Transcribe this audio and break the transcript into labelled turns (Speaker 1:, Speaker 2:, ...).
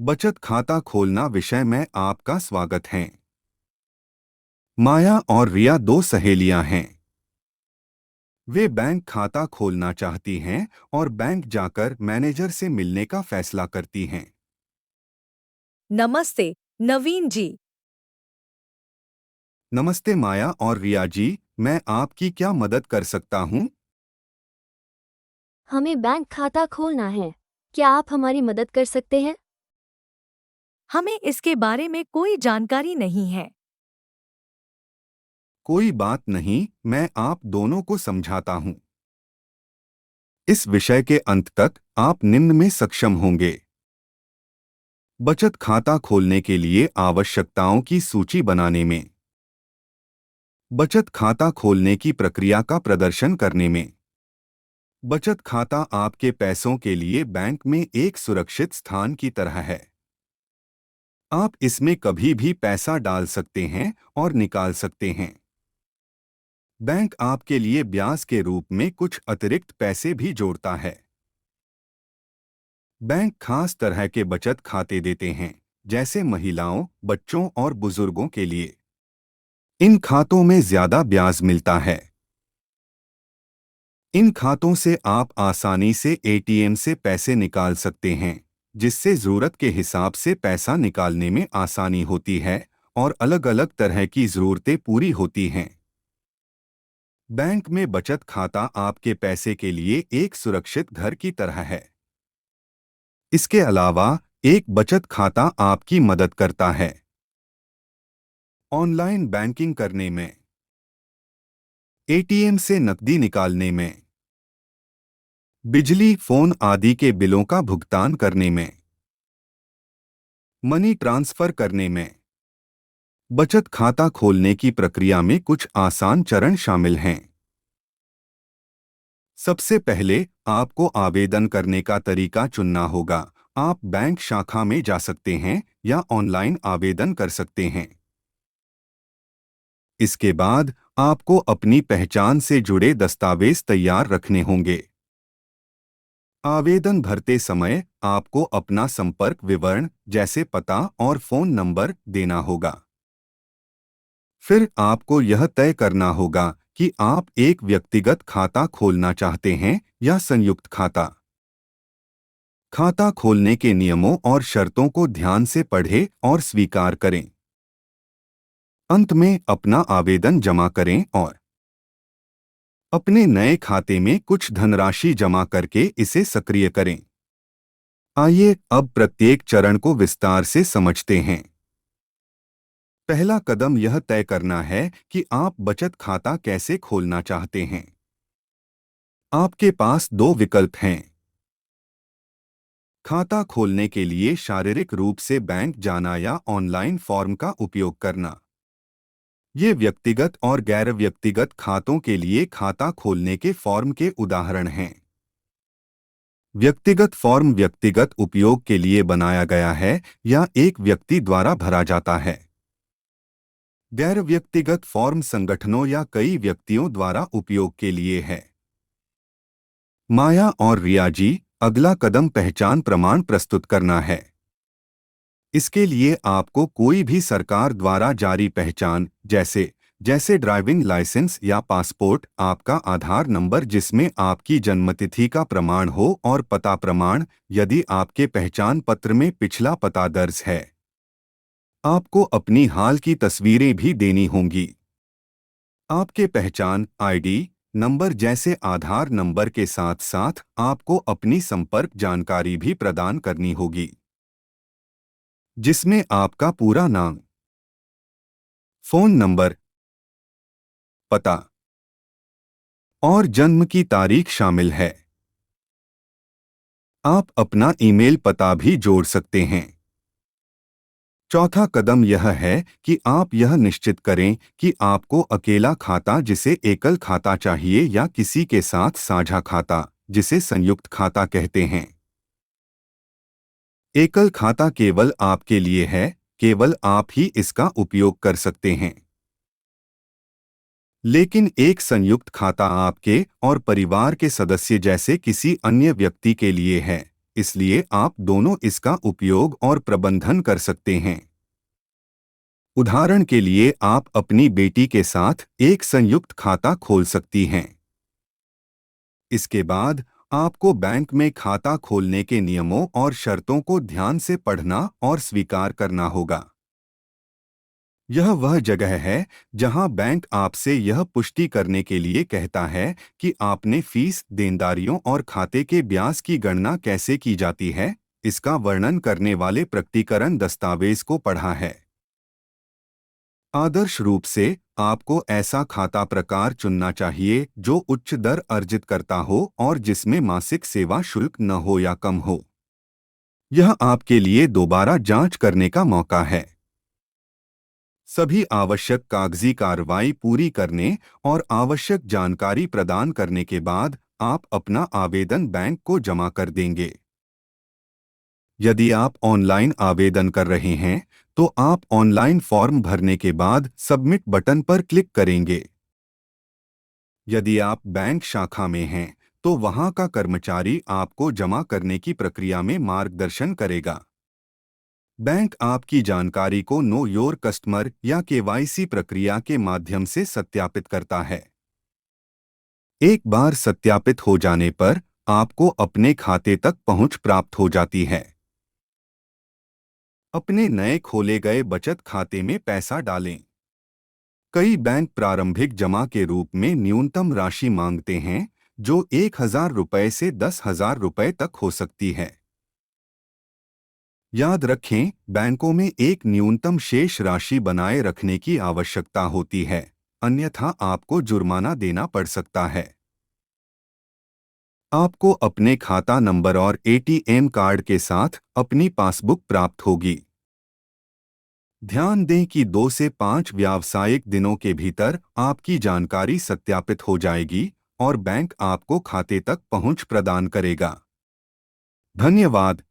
Speaker 1: बचत खाता खोलना विषय में आपका स्वागत है। माया और रिया दो सहेलियां हैं। वे बैंक खाता खोलना चाहती हैं और बैंक जाकर मैनेजर से मिलने का फैसला करती हैं।
Speaker 2: नमस्ते नवीन जी।
Speaker 1: नमस्ते माया और रिया जी, मैं आपकी क्या मदद कर सकता हूँ?
Speaker 3: हमें बैंक खाता खोलना है। क्या आप हमारी मदद कर सकते हैं?
Speaker 2: हमें इसके बारे में कोई जानकारी नहीं है।
Speaker 1: कोई बात नहीं, मैं आप दोनों को समझाता हूँ। इस विषय के अंत तक आप निम्न में सक्षम होंगे। बचत खाता खोलने के लिए आवश्यकताओं की सूची बनाने में, बचत खाता खोलने की प्रक्रिया का प्रदर्शन करने में। बचत खाता आपके पैसों के लिए बैंक में एक सुरक्षित स्थान की तरह है। आप इसमें कभी भी पैसा डाल सकते हैं और निकाल सकते हैं। बैंक आपके लिए ब्याज के रूप में कुछ अतिरिक्त पैसे भी जोड़ता है। बैंक खास तरह के बचत खाते देते हैं, जैसे महिलाओं, बच्चों और बुजुर्गों के लिए। इन खातों में ज्यादा ब्याज मिलता है। इन खातों से आप आसानी से एटीएम से पैसे निकाल सकते हैं, जिससे जरूरत के हिसाब से पैसा निकालने में आसानी होती है और अलग-अलग तरह की जरूरतें पूरी होती हैं। बैंक में बचत खाता आपके पैसे के लिए एक सुरक्षित घर की तरह है। इसके अलावा एक बचत खाता आपकी मदद करता है ऑनलाइन बैंकिंग करने में, एटीएम से नकदी निकालने में, बिजली, फोन आदि के बिलों का भुगतान करने में, मनी ट्रांसफर करने में। बचत खाता खोलने की प्रक्रिया में कुछ आसान चरण शामिल हैं। सबसे पहले आपको आवेदन करने का तरीका चुनना होगा। आप बैंक शाखा में जा सकते हैं या ऑनलाइन आवेदन कर सकते हैं। इसके बाद आपको अपनी पहचान से जुड़े दस्तावेज तैयार रखने होंगे। आवेदन भरते समय आपको अपना संपर्क विवरण जैसे पता और फोन नंबर देना होगा। फिर आपको यह तय करना होगा कि आप एक व्यक्तिगत खाता खोलना चाहते हैं या संयुक्त खाता। खाता खोलने के नियमों और शर्तों को ध्यान से पढ़ें और स्वीकार करें। अंत में अपना आवेदन जमा करें और अपने नए खाते में कुछ धनराशि जमा करके इसे सक्रिय करें। आइए अब प्रत्येक चरण को विस्तार से समझते हैं। पहला कदम यह तय करना है कि आप बचत खाता कैसे खोलना चाहते हैं। आपके पास दो विकल्प हैं। खाता खोलने के लिए शारीरिक रूप से बैंक जाना या ऑनलाइन फॉर्म का उपयोग करना। ये व्यक्तिगत और गैर व्यक्तिगत खातों के लिए खाता खोलने के फॉर्म के उदाहरण हैं। व्यक्तिगत फॉर्म व्यक्तिगत उपयोग के लिए बनाया गया है या एक व्यक्ति द्वारा भरा जाता है। गैर व्यक्तिगत फॉर्म संगठनों या कई व्यक्तियों द्वारा उपयोग के लिए है। माया और रिया जी, अगला कदम पहचान प्रमाण प्रस्तुत करना है। इसके लिए आपको कोई भी सरकार द्वारा जारी पहचान जैसे ड्राइविंग लाइसेंस या पासपोर्ट, आपका आधार नंबर जिसमें आपकी जन्मतिथि का प्रमाण हो और पता प्रमाण यदि आपके पहचान पत्र में पिछला पता दर्ज है। आपको अपनी हाल की तस्वीरें भी देनी होंगी। आपके पहचान आईडी नंबर जैसे आधार नंबर के साथ साथ आपको अपनी संपर्क जानकारी भी प्रदान करनी होगी, जिसमें आपका पूरा नाम, फोन नंबर, पता और जन्म की तारीख शामिल है। आप अपना ईमेल पता भी जोड़ सकते हैं। चौथा कदम यह है कि आप यह निश्चित करें कि आपको अकेला खाता जिसे एकल खाता चाहिए या किसी के साथ साझा खाता जिसे संयुक्त खाता कहते हैं। एकल खाता केवल आपके लिए है, केवल आप ही इसका उपयोग कर सकते हैं। लेकिन एक संयुक्त खाता आपके और परिवार के सदस्य जैसे किसी अन्य व्यक्ति के लिए है, इसलिए आप दोनों इसका उपयोग और प्रबंधन कर सकते हैं। उदाहरण के लिए आप अपनी बेटी के साथ एक संयुक्त खाता खोल सकती हैं। इसके बाद आपको बैंक में खाता खोलने के नियमों और शर्तों को ध्यान से पढ़ना और स्वीकार करना होगा। यह वह जगह है जहां बैंक आपसे यह पुष्टि करने के लिए कहता है कि आपने फीस, देनदारियों और खाते के ब्याज की गणना कैसे की जाती है, इसका वर्णन करने वाले प्रकटीकरण दस्तावेज को पढ़ा है। आदर्श रूप से आपको ऐसा खाता प्रकार चुनना चाहिए जो उच्च दर अर्जित करता हो और जिसमें मासिक सेवा शुल्क न हो या कम हो। यह आपके लिए दोबारा जांच करने का मौका है। सभी आवश्यक कागजी कार्रवाई पूरी करने और आवश्यक जानकारी प्रदान करने के बाद आप अपना आवेदन बैंक को जमा कर देंगे। यदि आप ऑनलाइन आवेदन कर रहे हैं तो आप ऑनलाइन फॉर्म भरने के बाद सबमिट बटन पर क्लिक करेंगे। यदि आप बैंक शाखा में हैं तो वहां का कर्मचारी आपको जमा करने की प्रक्रिया में मार्गदर्शन करेगा। बैंक आपकी जानकारी को नो योर कस्टमर या केवाईसी प्रक्रिया के माध्यम से सत्यापित करता है। एक बार सत्यापित हो जाने पर आपको अपने खाते तक पहुंच प्राप्त हो जाती है। अपने नए खोले गए बचत खाते में पैसा डालें। कई बैंक प्रारंभिक जमा के रूप में न्यूनतम राशि मांगते हैं जो 1,000 रुपये से 10,000 रुपये तक हो सकती है। याद रखें, बैंकों में एक न्यूनतम शेष राशि बनाए रखने की आवश्यकता होती है, अन्यथा आपको जुर्माना देना पड़ सकता है। आपको अपने खाता नंबर और एटीएम कार्ड के साथ अपनी पासबुक प्राप्त होगी। ध्यान दें कि 2 से 5 व्यावसायिक दिनों के भीतर आपकी जानकारी सत्यापित हो जाएगी और बैंक आपको खाते तक पहुंच प्रदान करेगा। धन्यवाद।